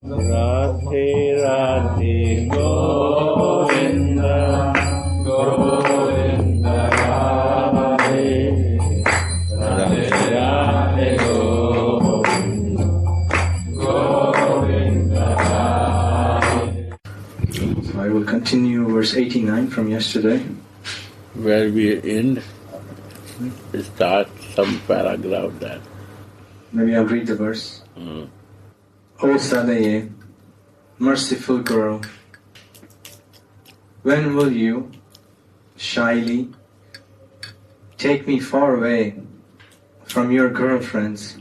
Radhe Radhe Govinda Govinda Radhe Radhe Radhe Govinda Govinda Radhe. So I will continue verse 89 from yesterday. Where we end, start some paragraph there. Maybe I'll read the verse. O Sadaye, merciful girl, when will you, shyly, take me far away from your girlfriends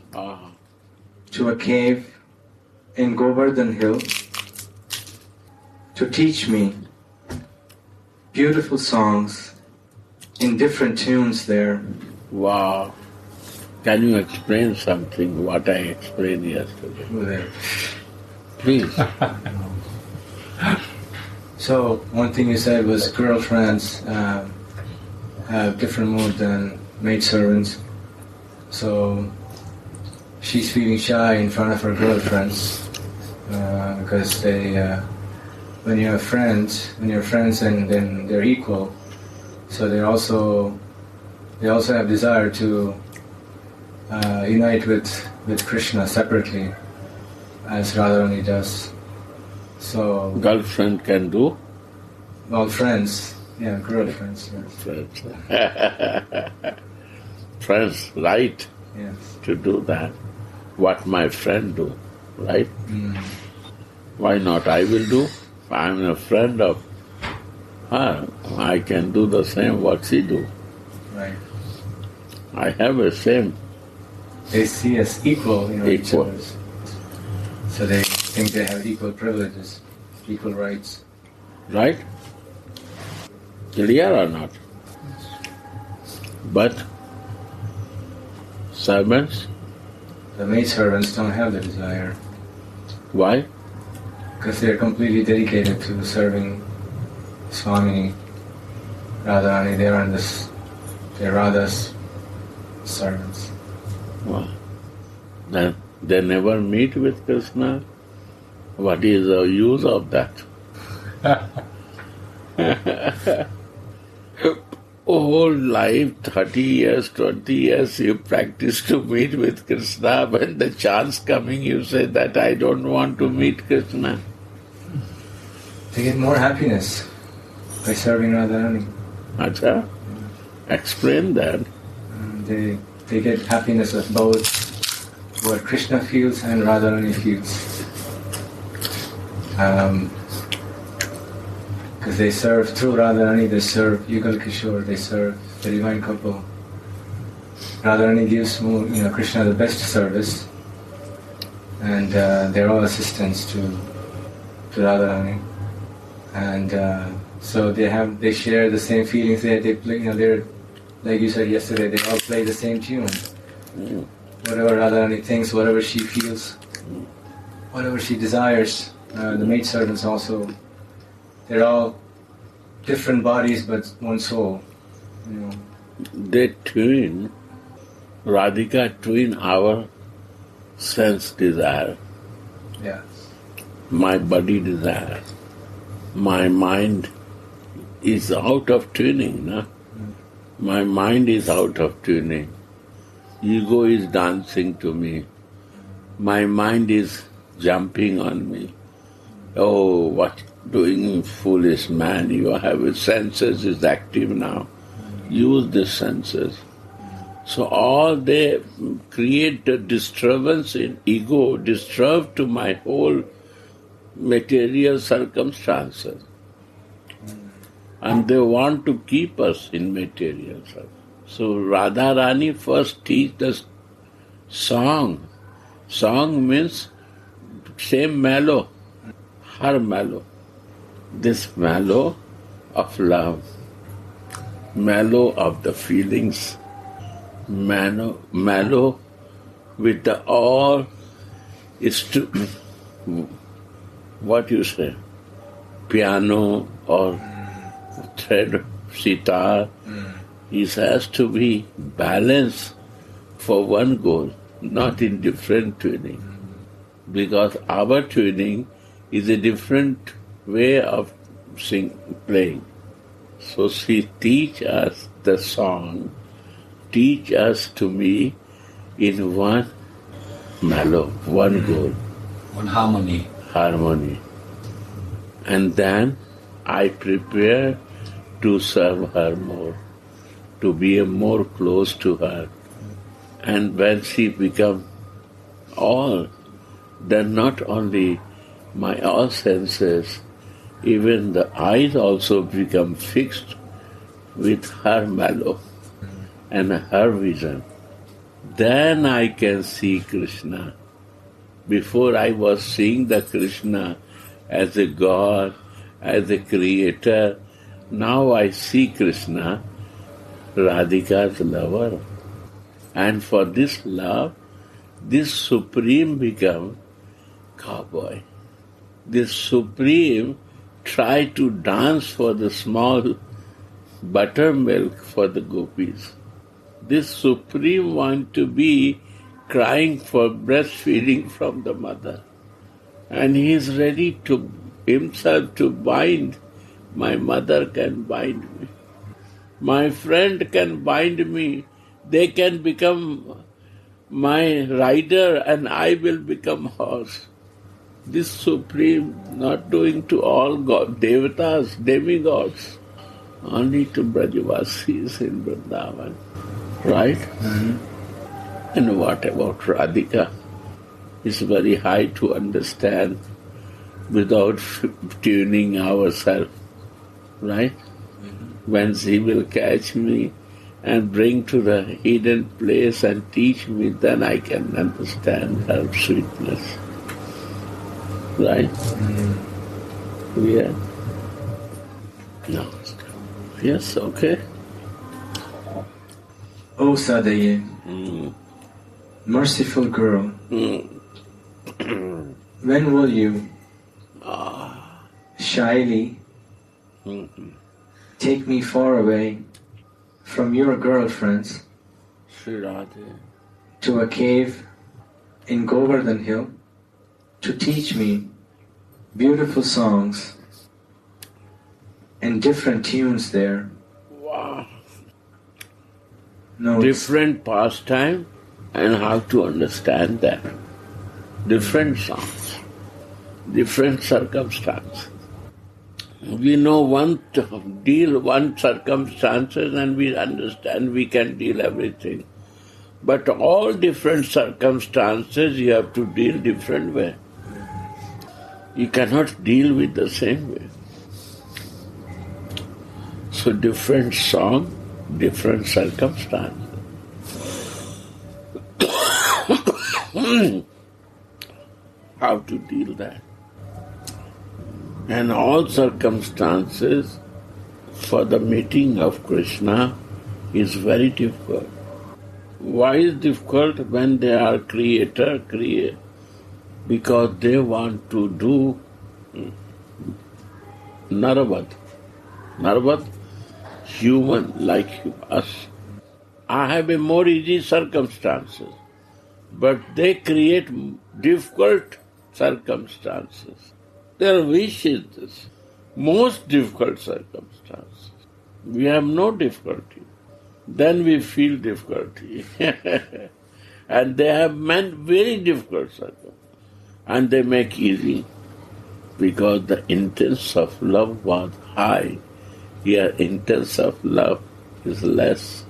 to a cave in Govardhan Hill to teach me beautiful songs in different tunes there? Wow. Can you explain something what I explained yesterday? There. Please. So one thing you said was girlfriends have different mood than maidservants. So she's feeling shy in front of her girlfriends because they, when you're friends and then they're equal, so they also have desire to unite with Krishna separately, as Radharani does. So Girlfriend can do? well, friends, yeah, girlfriends, yes. Friends. Friends, right? Yes. To do that. What my friend do, right? Why not I will do? I'm a friend of her. I can do the same what she do. Right. I have the same. They see us equal, each Equal. other. So they think they have equal privileges, equal rights. Right? Clear or not? But servants, The maidservants don't have the desire why? because they're completely dedicated to serving Swamini, Radharani. They're Radha's servants. Well, then they never meet with Krishna. What is the use of that? Whole life, 30 years, 20 years, you practice to meet with Krishna. When the chance coming, you say that I don't want to meet Krishna. They get more happiness by serving Radharani. Acha? Explain that. They get happiness of both what Krishna feels and Radharani feels. Because they serve through Radharani, they serve Yugal Kishore, they serve the divine couple. Radharani gives Krishna the best service, and they're all assistants to Radharani, and so they share the same feelings. They play, they're like you said yesterday. They all play the same tune. Whatever Radharani thinks, whatever she feels, whatever she desires. The maidservants also. They're all different bodies, but one soul. They twin, Radhika twin our sense desire, Yeah. my body desire. My mind is out of tuning, no? My mind is out of tuning. Ego is dancing to me. My mind is jumping on me. Oh, what doing, foolish man, you have senses is active now. Use the senses. So all they create a disturbance in ego, disturb to my whole material circumstances. And they want to keep us in material circumstances. So Radharani first teach us song. Song means same mellow, her mellow. This mellow of love, mellow of the feelings, mellow with the all is to what you say, piano or thread, sitar. It has to be balanced for one goal, not in different tuning. because our tuning is a different way of playing. So she teach us the song, teach us to be in one mellow, one goal. One harmony. Harmony. And then I prepare to serve her more, to be more close to her. And when she become all, then not only my all senses, even the eyes also become fixed with her mellow and her vision. Then I can see Krishna. Before I was seeing the Krishna as a God, as a creator. Now I see Krishna, Radhika's lover. And for this love, this Supreme become cowboy. This Supreme try to dance for the small buttermilk for the gopis. This Supreme want to be crying for breastfeeding from the mother. And he is ready to himself to bind. My mother can bind me. My friend can bind me. They can become my rider and I will become horse. This Supreme not doing to all God, devatas, demigods, only to Brajavasis in Vrindavan. Right? Mm-hmm. And what about Radhika? It's very hard to understand without tuning ourselves. Right? Mm-hmm. When she will catch me and bring to the hidden place and teach me, then I can understand her sweetness. Right? Mm-hmm. Yeah. No. Yes, okay. Oh Sadaye, merciful girl, when will you shyly take me far away from your girlfriends to a cave in Govardhan Hill to teach me beautiful songs and different tunes there? Wow. No, different pastime and how to understand that. Different songs, different circumstances. We know one circumstances and we understand we can deal everything. But all different circumstances you have to deal different way. You cannot deal with the same way. So different song, different circumstances. How to deal that? And all circumstances for the meeting of Krishna is very difficult. Why is difficult? When they are creator, because they want to do Naravad. Naravad, human like us. I have a more easy circumstances, but they create difficult circumstances. Their wish is this, most difficult circumstances. We have no difficulty. Then we feel difficulty. And they have meant very difficult circumstances. And they make easy. Because the intense of love was high. Here intense of love is less.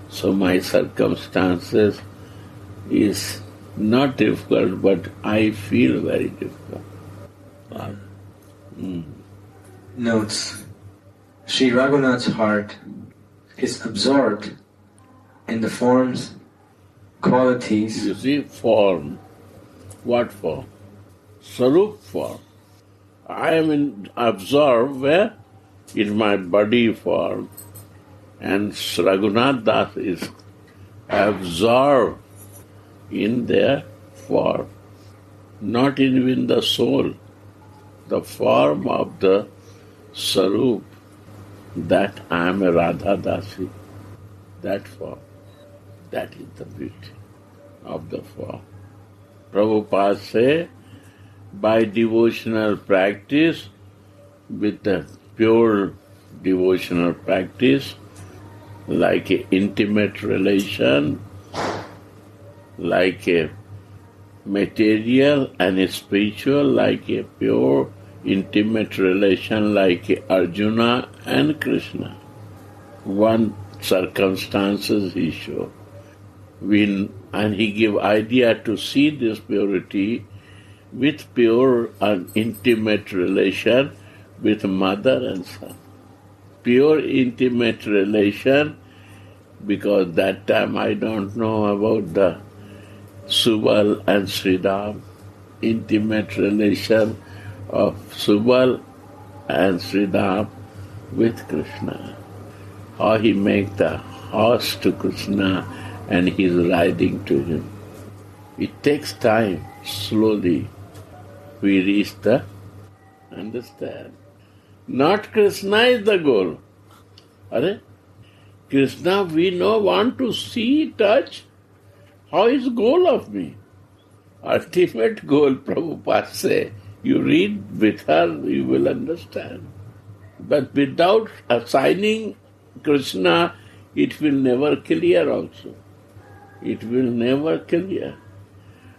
So my circumstances is not difficult, but I feel very difficult. Notes. Sri Raghunath's heart is absorbed in the forms, qualities. You see, form. What form? Sarup form. I am absorbed where? In my body form. And Raghunath Das is absorbed in their form. Not in the soul. The form of the Sarup, that I am a Radha Dasi, that form, that is the beauty of the form. Prabhupada say, by devotional practice, with a pure devotional practice, like an intimate relation, like a material and a spiritual, like a pure intimate relation, like Arjuna and Krishna. One circumstances he show. And he give idea to see this purity with pure and intimate relation with mother and son. Pure intimate relation, because that time I don't know about the Subal and Sridham. Intimate relation of Subal and Sridham with Krishna. How he make the horse to Krishna and he's riding to him. It takes time, slowly we reach the understand. Not Krishna is the goal. Are? Krishna we know want to see, touch. How is goal of me? Ultimate goal, Prabhupada say. You read with her, you will understand. But without assigning Krishna, it will never clear also. It will never clear.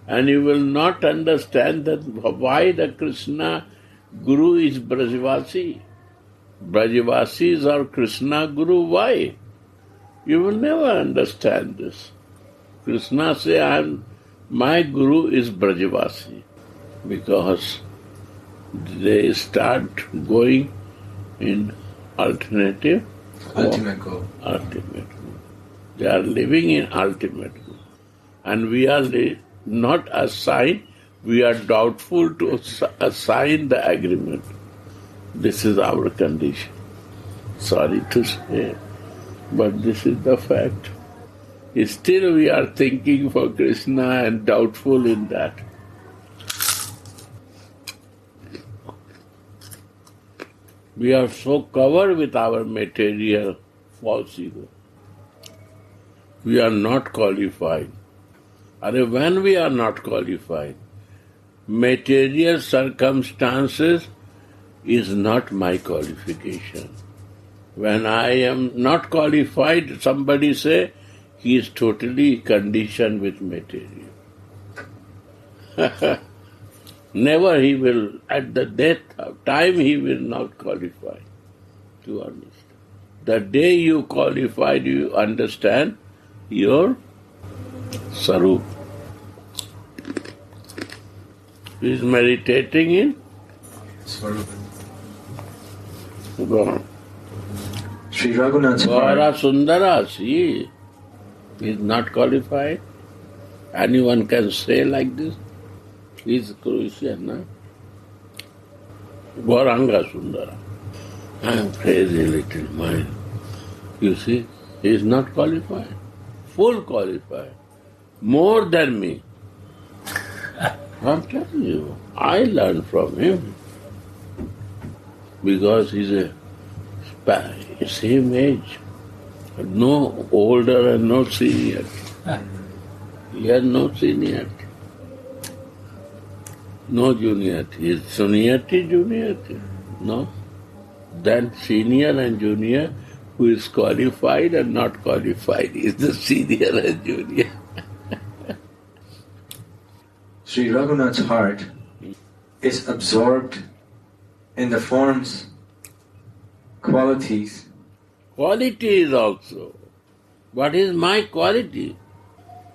And you will not understand that why the Krishna Guru is Brajavasi. Brajavasis are Krishna Guru, why? You will never understand this. Krishna say, my Guru is Brajavasi, because they start going in ultimate goal. They are living in ultimate goal. And we are not assigned, we are doubtful to assign the agreement. This is our condition. Sorry to say, but this is the fact. Still we are thinking for Krishna and doubtful in that. We are so covered with our material false ego. We are not qualified. When we are not qualified, material circumstances is not my qualification. When I am not qualified, somebody say, he is totally conditioned with material. Never he will, at the death of time, he will not qualify to understand. The day you qualified, you understand your Sarup. He is meditating in Swarup. Go on. Sri Raghunath's Gaura Sundara, see, he is not qualified. Anyone can say like this. He is Christian, no? Gauranga Sundara. I am crazy little mind. You see, he is not qualified. Full qualified. More than me. I'm telling you, I learned from him. Because he's a same age. No older and no senior. He has no seniority. No juniority. Is seniority juniority? No. Then senior and junior, who is qualified and not qualified, is the senior and junior. Sri Raghunath's heart is absorbed in the forms, qualities. Quality is also. What is my quality?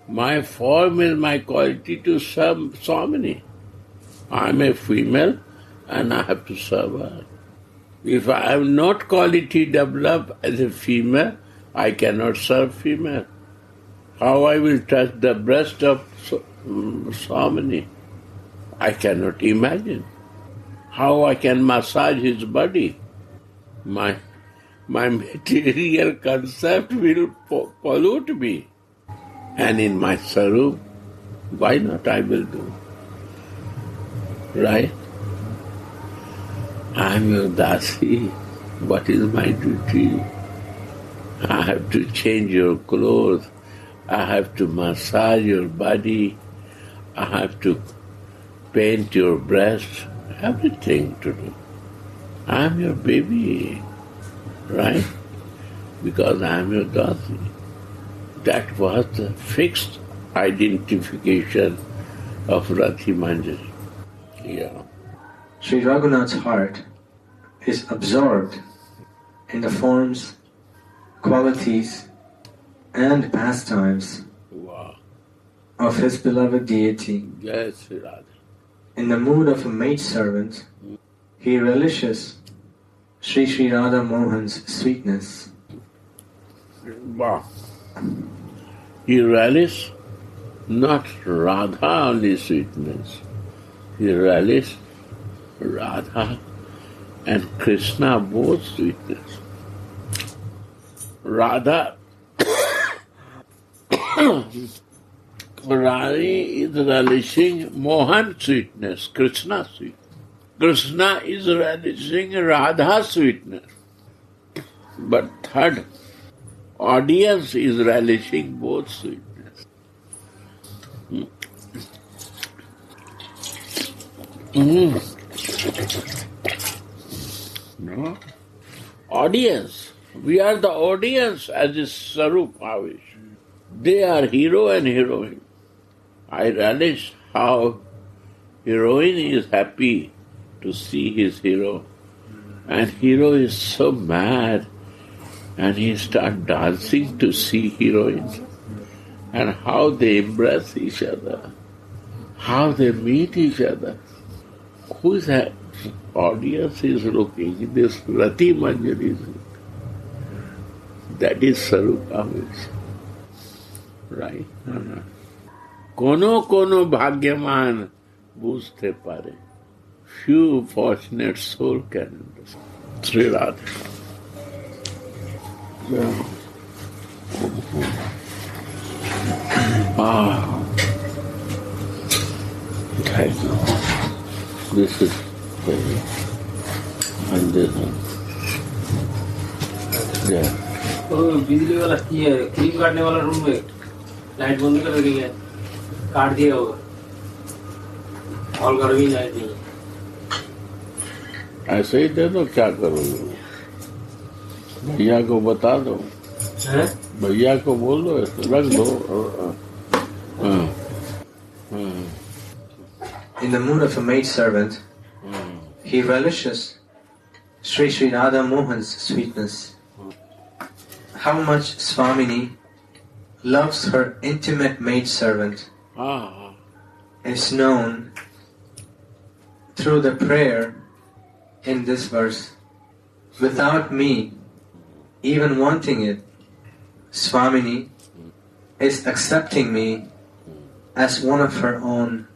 My form is my quality to serve so many. I am a female and I have to serve her. If I have not quality developed as a female, I cannot serve female. How I will touch the breast of so many? I cannot imagine. How I can massage his body? My material concept will pollute me. And in my sarup, why not I will do? Right? I am your dasi. What is my duty? I have to change your clothes. I have to massage your body. I have to paint your breast, everything to do. I am your baby, right? Because I am your Dasi. That was the fixed identification of Rati Manjari. Yeah. Sri Raghunath's heart is absorbed in the forms, qualities, and pastimes Wow. of his beloved deity. Yes, Radha. In the mood of a maidservant, he relishes Sri Sri Radha Mohan's sweetness. Wow. He relished not Radha only sweetness. He relished Radha and Krishna both sweetness. Radha Rani is relishing Mohan sweetness, Krishna sweetness. Krishna is relishing Radha sweetness. But third, audience is relishing both sweetness. No? Audience. We are the audience as is Sarup Avish. They are hero and heroine. I relish how heroine is happy to see his hero. And hero is so mad and he starts dancing to see heroine. And how they embrace each other. How they meet each other. Whose audience is looking? This Rati Manjari is looking. That is Sarup. Right? Kono bhagyaman bujhte pare. Few fortunate soul can understand. Sri Radha. Yeah. Thank you. This is very. And this one. Yeah. बिजली वाला की है cream काटने वाला room में light बंद कर रही है काट दिया होगा और गर्मी नहीं थी ऐसे ही दे दो क्या करोगे भैया को बता दो भैया को बोल दो रख दो In the mood of a maidservant, he relishes Sri Sri Radha Mohan's sweetness. How much Swamini loves her intimate maidservant is known through the prayer in this verse. Without me even wanting it, Swamini is accepting me as one of her own.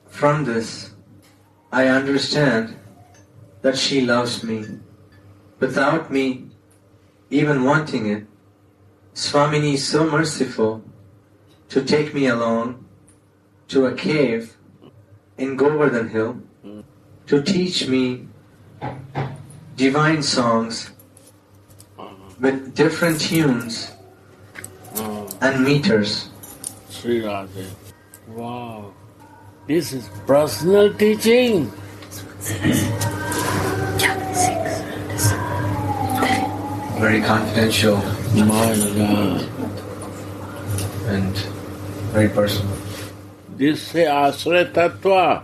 From this, I understand that she loves me. Without me even wanting it, Swamini is so merciful to take me along to a cave in Govardhan Hill to teach me divine songs with different tunes and meters. Sri Radha. Wow. This is personal teaching. Very confidential My God. and very personal. This say Ashraya Tattva,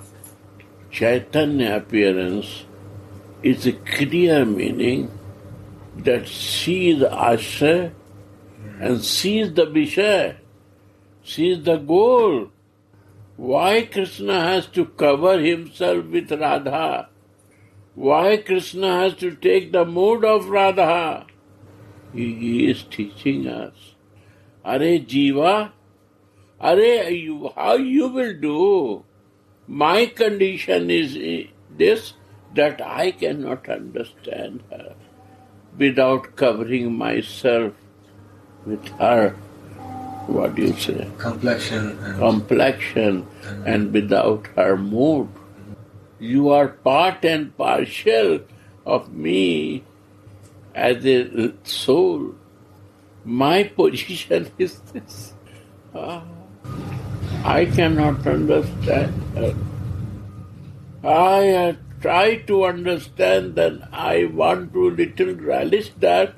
Chaitanya appearance, is a clear meaning that she is Ashraya and she is the Vishaya. She is the goal. Why Krishna has to cover himself with Radha? Why Krishna has to take the mood of Radha? He is teaching us. Are Jiva, how you will do? My condition is this, that I cannot understand her without covering myself with her, what do you say? Complexion And without her mood. You are part and partial of me as a soul. My position is this. I cannot understand. I try to understand, then I want to little relish that.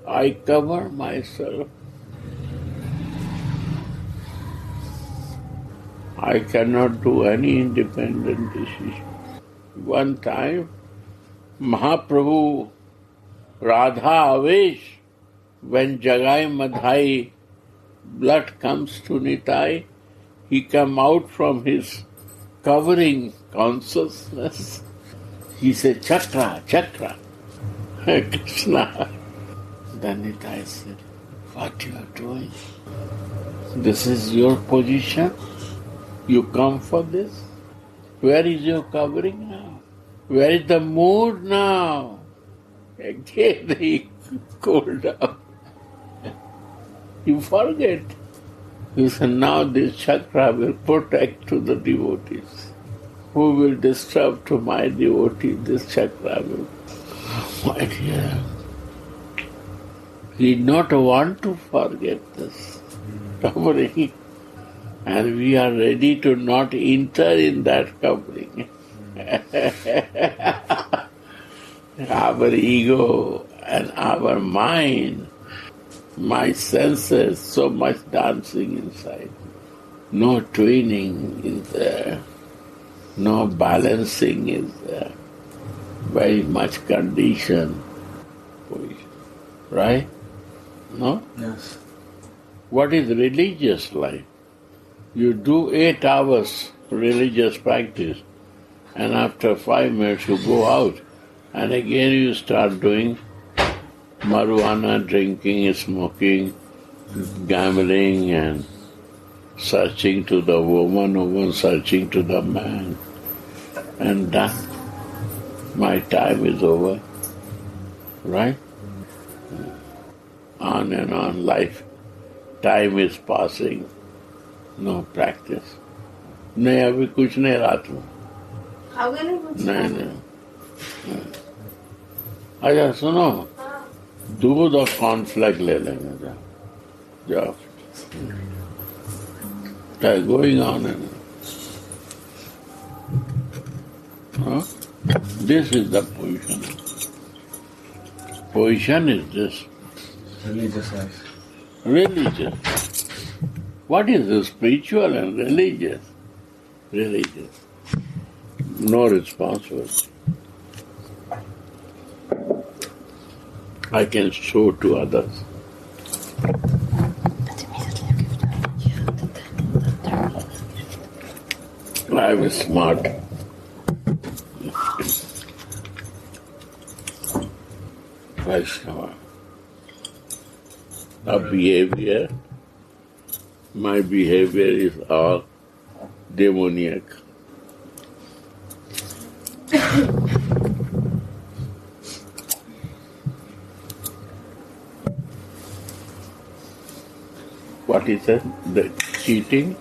I cover myself. I cannot do any independent decision. One time, Mahaprabhu Radha Avesh, when Jagai Madhai blood comes to Nitai, he come out from his covering consciousness. He said, Chakra, Chakra, Krishna. Then Nitai said, what you are doing? This is your position? You come for this? Where is your covering now? Where is the mood now? Again he cooled down. You forget. You say, now this chakra will protect to the devotees. Who will disturb to my devotee, this chakra will. My dear, we not want to forget this covering. And we are ready to not enter in that covering. Our ego and our mind, my senses, so much dancing inside. No training is there. No balancing is there. Very much condition. Right? No? Yes. What is religious life? You do 8 hours religious practice, and after 5 minutes you go out, and again you start doing marijuana, drinking, smoking, gambling, and searching to the woman searching to the man. And done. My time is over. Right? On and on life. Time is passing. No practice. नहीं अभी कुछ नहीं रात में नहीं अच्छा सुनो दूध और कॉर्नफ्लेक्स ले लेंगे जाओ going on and this is the position. Position is this. Religious life. Religious. What is this? Spiritual and religious? Religious. No responsibility. I can show to others. I was smart. Vaishnava. A behavior. My behavior is all demoniac. What is that? The cheating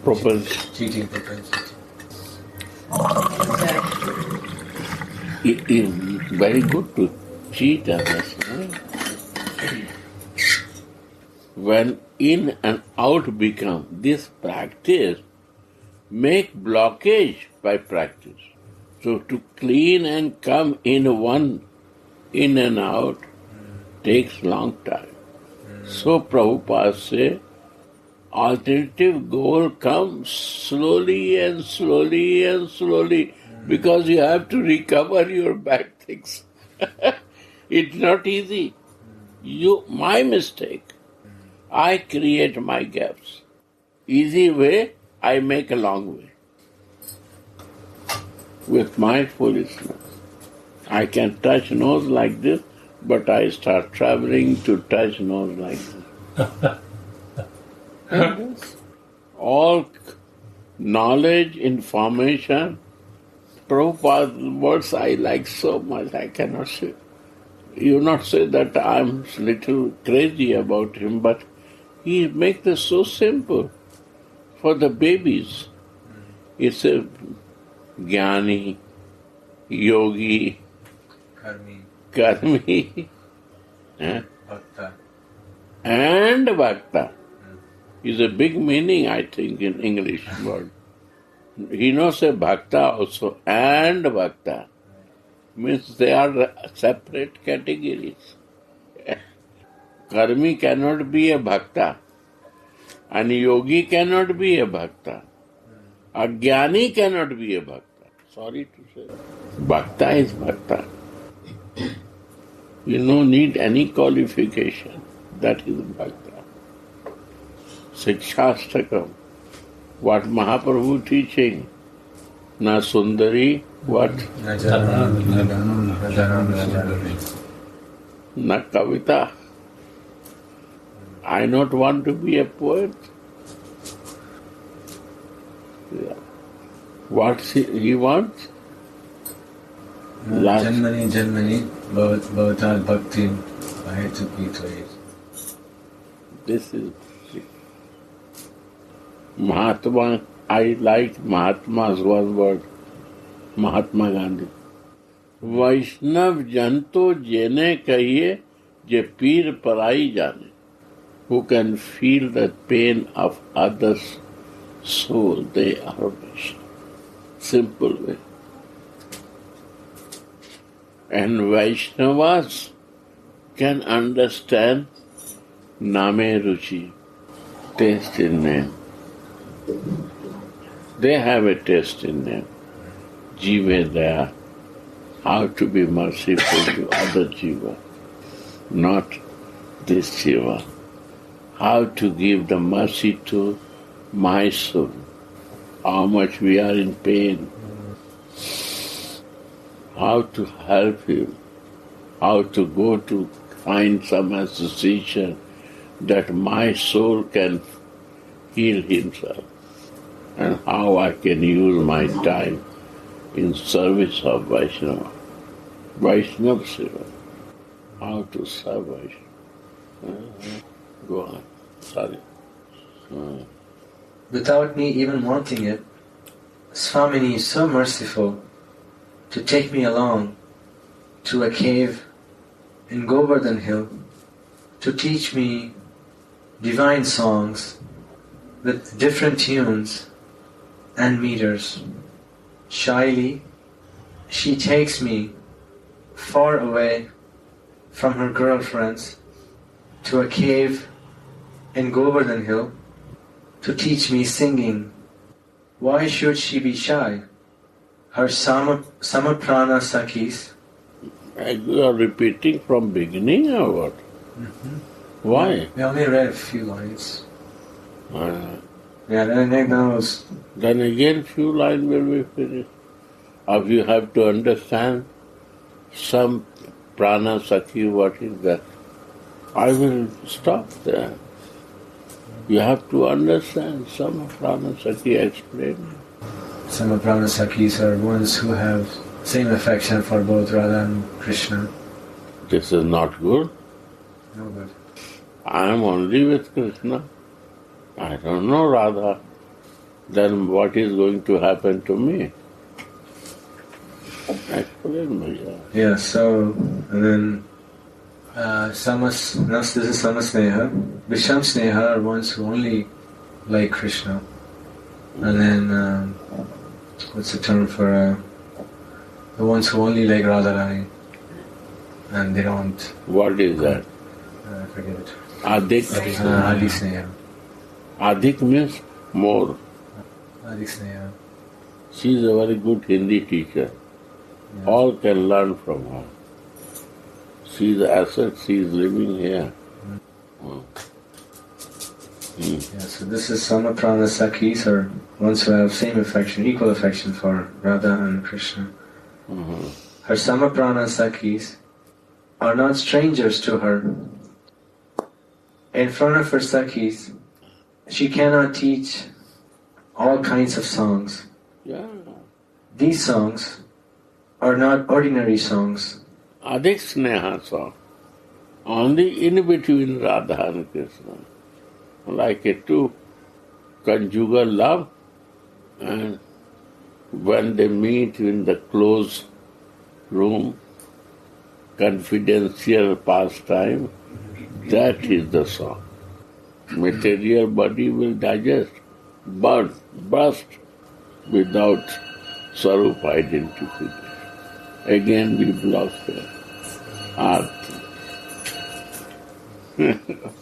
propensity. Cheating propensity. It is very good to cheat others. When in and out become, this practice make blockage by practice. So to clean and come in one, in and out, takes long time. So Prabhupada say, alternative goal comes slowly and slowly and slowly, because you have to recover your bad things. It's not easy. My mistake. I create my gaps. Easy way, I make a long way. With my foolishness. I can touch nose like this, but I start traveling to touch nose like this. All knowledge, information, Prabhupada's words I like so much, I cannot say. You not say that I'm little crazy about him, but he makes this so simple for the babies. It's a Jnani, Yogi, Karmi, Bhakta. and Bhakta. is a big meaning, I think, in English word. He knows a bhakta also, and bhakta. Means they are separate categories. Karmi cannot be a bhakta, and yogi cannot be a bhakta. Ajnani cannot be a bhakta. Sorry to say. Bhakta is bhakta. You don't need any qualification. That is bhakta. Sikshastakam. What Mahaprabhu teaching? Na Sundari, what? Na Kavita. I don't want to be a poet. Yeah. What he wants? Janmani Janmani Bhavatad Bhakti Ahetu Pitvaye. This is Mahatma. I like Mahatma's one word, Mahatma Gandhi. Vaishnav janto jene kahiye je peer parai jane. Who can feel the pain of others' soul, they are Vaishnava. Simple way. And Vaishnavas can understand Name Ruchi, taste in name. They have a taste in name. Jiva Daya, how to be merciful to other Jiva, not this Jiva. How to give the mercy to my soul. How much we are in pain. How to help him. How to go to find some association that my soul can heal himself. And how I can use my time in service of Vaishnava. Vaishnava Seva. How to serve Vaishnava. Go on. Sorry. Without me even wanting it, Swamini is so merciful to take me along to a cave in Govardhan Hill to teach me divine songs with different tunes and meters. Shyly, she takes me far away from her girlfriends to a cave in Govardhan Hill to teach me singing. Why should she be shy? Her Samaprana Sakhis. You are repeating from beginning or what? Mm-hmm. Why? We only read a few lines. Yeah, then again few lines will be finished. Or you have to understand some prana sakhi, what is that? I will stop there. You have to understand some prana sakhi explain. Some prana sakhis are ones who have same affection for both Radha and Krishna. This is not good. No good. I am only with Krishna. I don't know Radha. Then what is going to happen to me? Explain, Bhaiya. Yeah, so, and then this is Samasneha. Visham Sneha are ones who only like Krishna. And then, what's the term for the ones who only like Radharani? And they don't. What is that? I forget it. Adhik. Adi Sneha. Adhik means more. Adi Sneha. She is a very good Hindi teacher. Yeah. All can learn from her. She is an asset, she is living here. Yeah, so this is Samaprana Sakhis, or ones who have same affection, equal affection for Radha and Krishna. Her Samaprana Sakhis are not strangers to her. In front of her Sakhis, she cannot teach all kinds of songs. Yeah. These songs are not ordinary songs. Adhik Sneha song. Only in between Radha and Krishna. Like a two conjugal love, and when they meet in the closed room, confidential pastime, that is the song. Material body will digest, burn, burst without Swarup identification. Again we've lost the earth.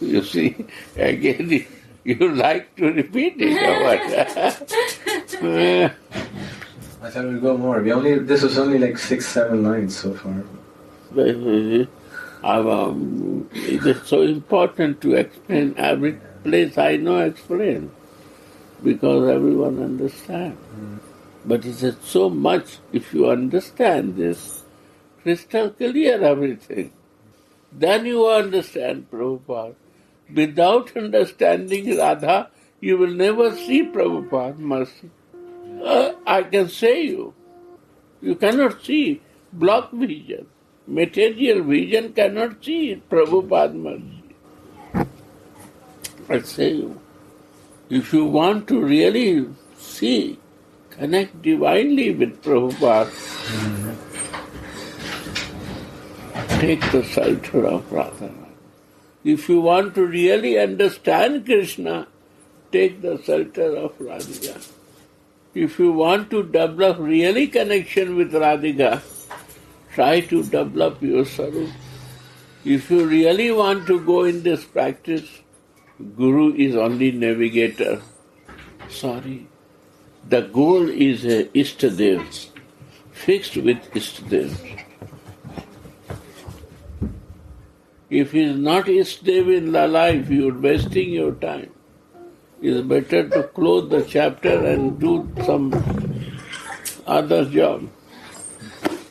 You see, again you like to repeat it or what? I thought we'd go more. This was only like 6-7 lines so far. It is so important to explain every place I know explain because everyone understands. But it is so much, if you understand this, crystal clear everything. Then you understand Prabhupada. Without understanding Radha, you will never see Prabhupada mercy. I can say you. You cannot see block vision. Material vision cannot see Prabhupada mercy. I say you. If you want to really see, connect divinely with Prabhupada, take the shelter of Radha. If you want to really understand Krishna, take the shelter of Radhika. If you want to develop really connection with Radhika, try to develop your Sarup. If you really want to go in this practice, Guru is only navigator. Sorry. The goal is Ishtadev, fixed with Ishtadev. If he is not Ishtadev in the life, you are wasting your time. It is better to close the chapter and do some other job.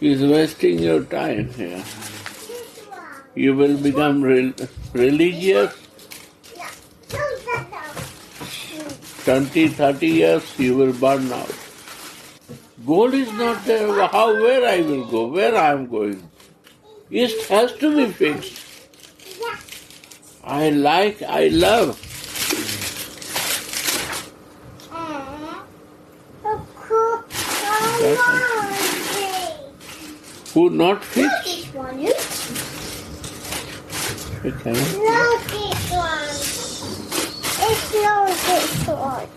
He is wasting your time here. You will become religious. 20, 30 years, you will burn out. Goal is not there. Where I will go, where I am going. It has to be fixed. I love. Who not fixed? Okay. No, this one. It's not this one.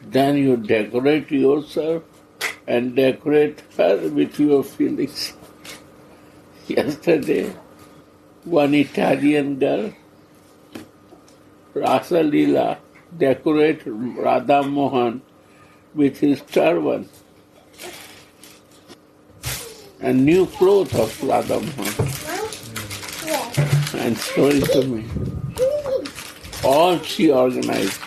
Then you decorate yourself and decorate her with your feelings. Yesterday, one Italian girl, Rasa Leela, decorate Radha Mohan with his turban and new clothes of Radha Mohan and show it to me. All she organized.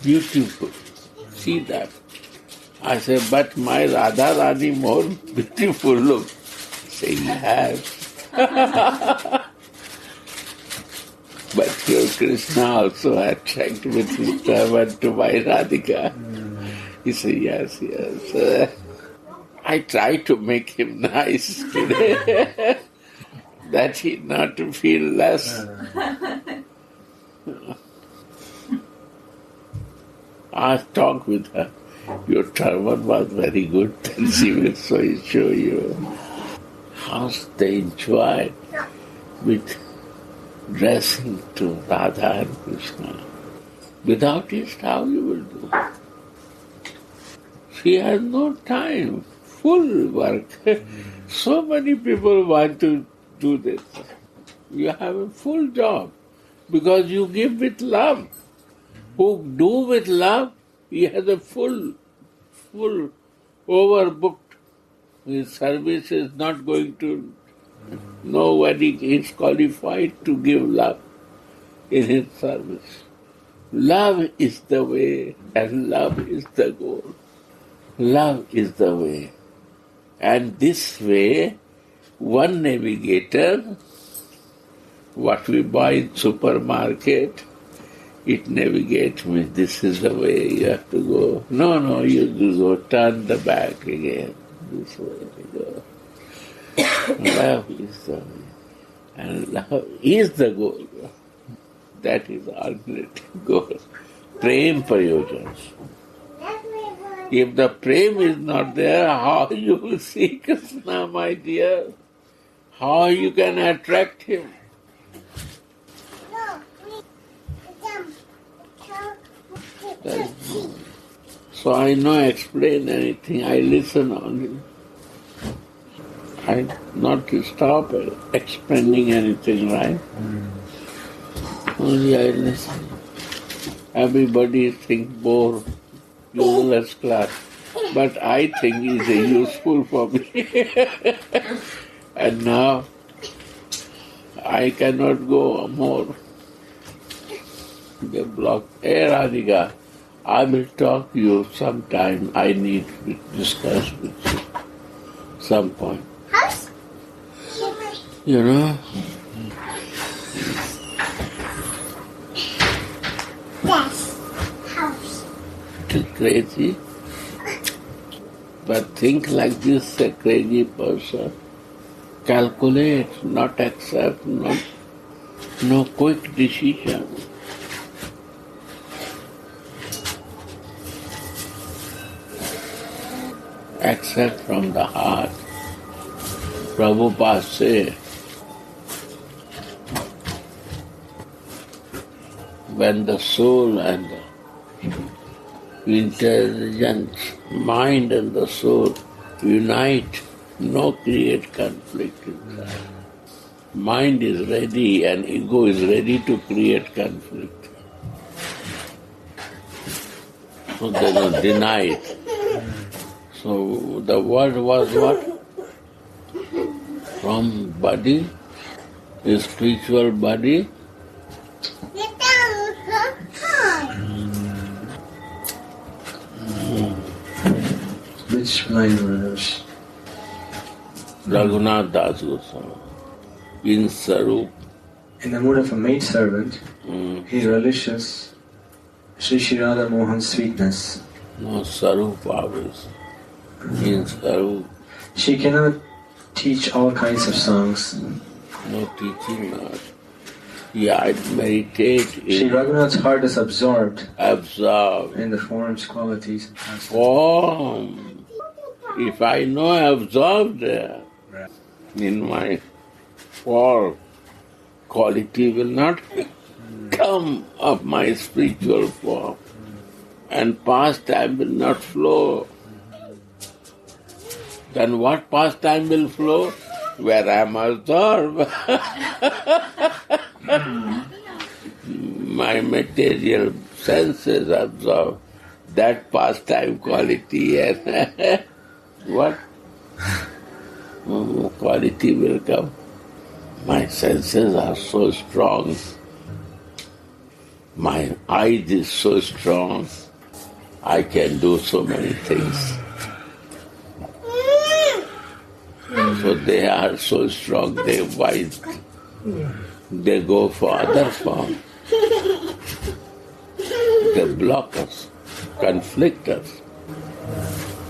Beautiful. See that. I said, but my Radha Rani more beautiful look. Say, yes. But your Krishna also attracted with his turban to my Radhika. He said, yes, yes. I try to make him nice today, that he not to feel less. I talked with her. Your turban was very good, and she will show you how they enjoy with dressing to Radha and Krishna. Without it, how you will do? She has no time. Full work. So many people want to do this. You have a full job because you give with love. Who do with love, he has a full overbooked. His service is not going to, nobody is qualified to give love in his service. Love is the way and love is the goal. Love is the way. And this way, one navigator, what we buy in supermarket, it navigates me. This is the way you have to go. No, you go turn the back again. This way you go. Love is the way. And love is the goal. That is the ultimate goal. Prem Prayojans. If the prem is not there, how you will see Krishna, my dear? How you can attract him? No, we jump. That's- So I no explain anything, I listen only. I not to stop explaining anything, right? Only I listen. Everybody think bore, useless class. But I think it's useful for me. And now I cannot go more. They block. Hey Radhika, I will talk to you sometime. I need to discuss with you some point. House? You know? Yes. House. It is crazy. But think like this, a crazy person. Calculate, not accept, no quick decision. Accept from the heart. Prabhupada said, when the soul and the intelligence, mind and the soul unite, no create conflict inside. Mind is ready and ego is ready to create conflict. So they don't deny it. So the word was what? From body, a spiritual body, Which mind runners? Raghunath Das Goswami, in Sarup. In the mood of a maidservant, he relishes Sri Shri Radha Mohan's sweetness. No, Sarup always. In Sarup, She cannot teach all kinds of songs. no teaching not. Yeah, I meditate Shri in Raghunath's heart is absorbed absorb. in the form's qualities. Form. If I know absorb there, in my form, quality will not come of my spiritual form. And pastime will not flow. Then what pastime will flow? Where I am absorbed. My material senses absorb that pastime quality and what quality will come? My senses are so strong. My eyes is so strong. I can do so many things. So they are so strong, they wise. They go for other form. They block us, conflict us.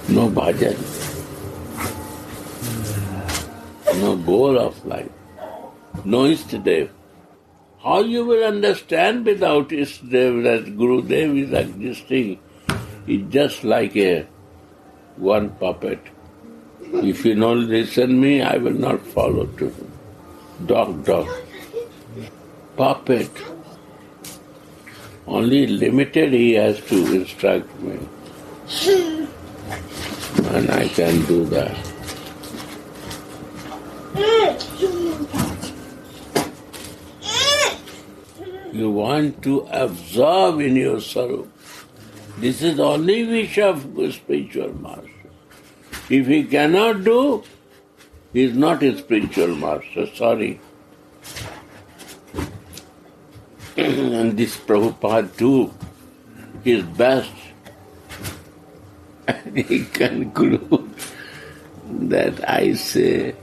No bhajan. No goal of life. No Istadev. How you will understand without Istadev that Gurudev is existing? It's just like one puppet. If you don't listen me, I will not follow to him. Dog. Puppet. Only limited he has to instruct me. And I can do that. You want to absorb in your sorrow. This is the only wish of the spiritual master. If he cannot do, he is not a spiritual master, sorry. And this Prabhupada too, his best. And he concludes that I say,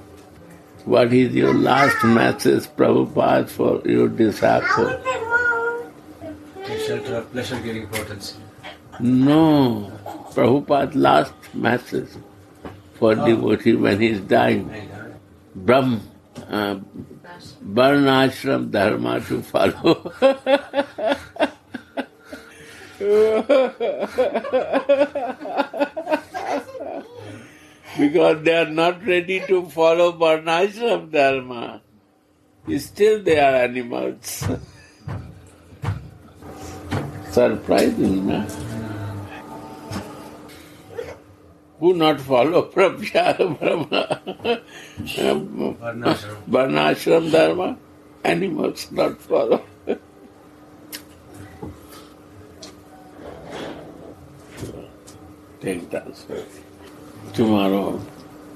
what is your last message, Prabhupada, for your disciple? Shelter of pleasure giving potency. No, Prabhupada's last message for devotee when he is dying. Brahm, burn ashram dharma to follow. because they are not ready to follow Varnashram Dharma. Still they are animals. Surprising, no? Who not follow Varnashram Dharma? Animals not follow. Take that. Tomorrow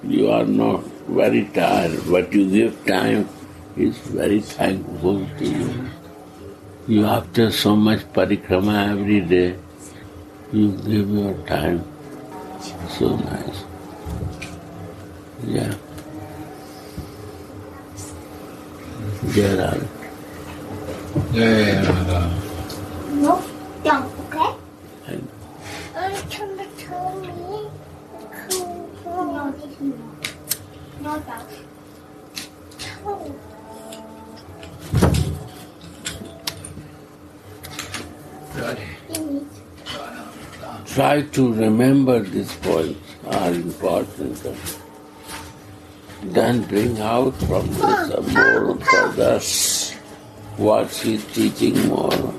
you are not very tired, but you give time is very thankful to you. You after so much parikrama every day, you give your time. So nice. Yeah. Gerald. Yeah. No, don't, okay? And Come to tell me. No, no, don't. try to remember these points are important. Then bring out from this a more further what she is teaching more.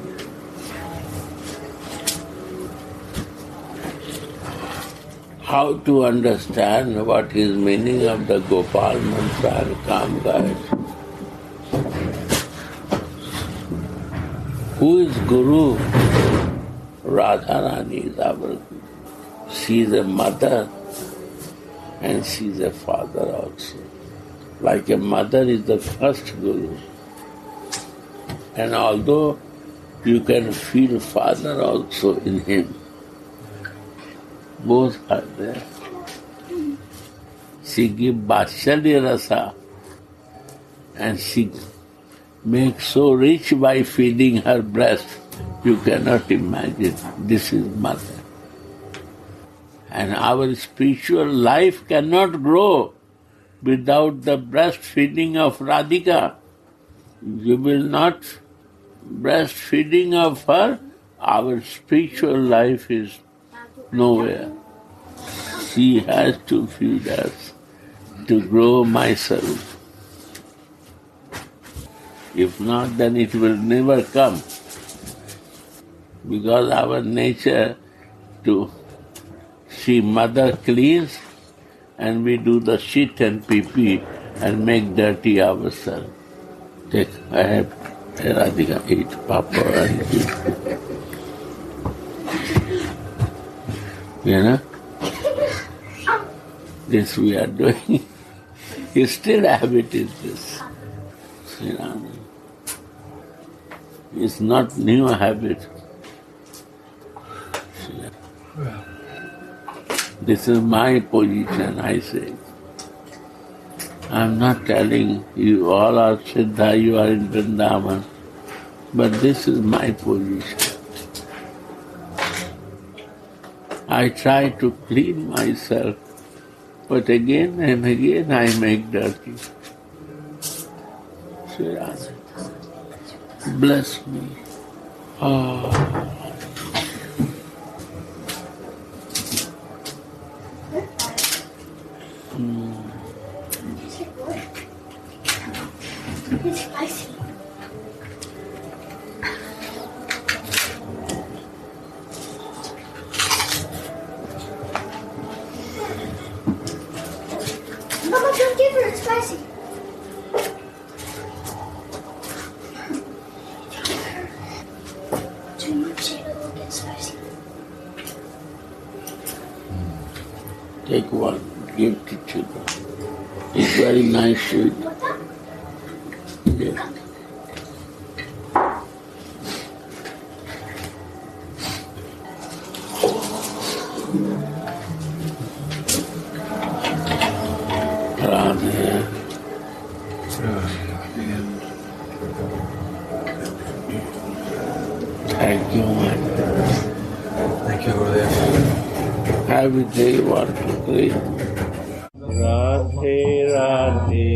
How to understand what is meaning of the Gopal mantra and Kamgaj. Who is Guru? Radharani is our Guru. She is a mother and she is a father also. Like a mother is the first Guru. And although you can feel father also in him, both are there. She gives Vatsalya Rasa and she makes so rich by feeding her breast, you cannot imagine. This is mother. And our spiritual life cannot grow without the breastfeeding of Radhika. You will not breastfeeding of her, our spiritual life is nowhere. She has to feed us to grow myself. If not, then it will never come. Because our nature to see mother cleans and we do the shit and pee-pee and make dirty ourselves. Take, I have Radhika eat papa and eat. You know? This we are doing. Still habit is this. You know? It's not new habit. This is my position, I say. I'm not telling you all are Siddha, you are in Vrindavan, but this is my position. I try to clean myself, but again and again I make dirty. Sri Radha, bless me. Oh. It's spicy. Mama, don't give her, it's spicy. Too much, it will get spicy. Take one, give to children. It's very nice to eat. Yeah. Radhe. Thank you, man. Thank you, Gurudev. Every day, 1, 2, 3. Radhe, Radhe.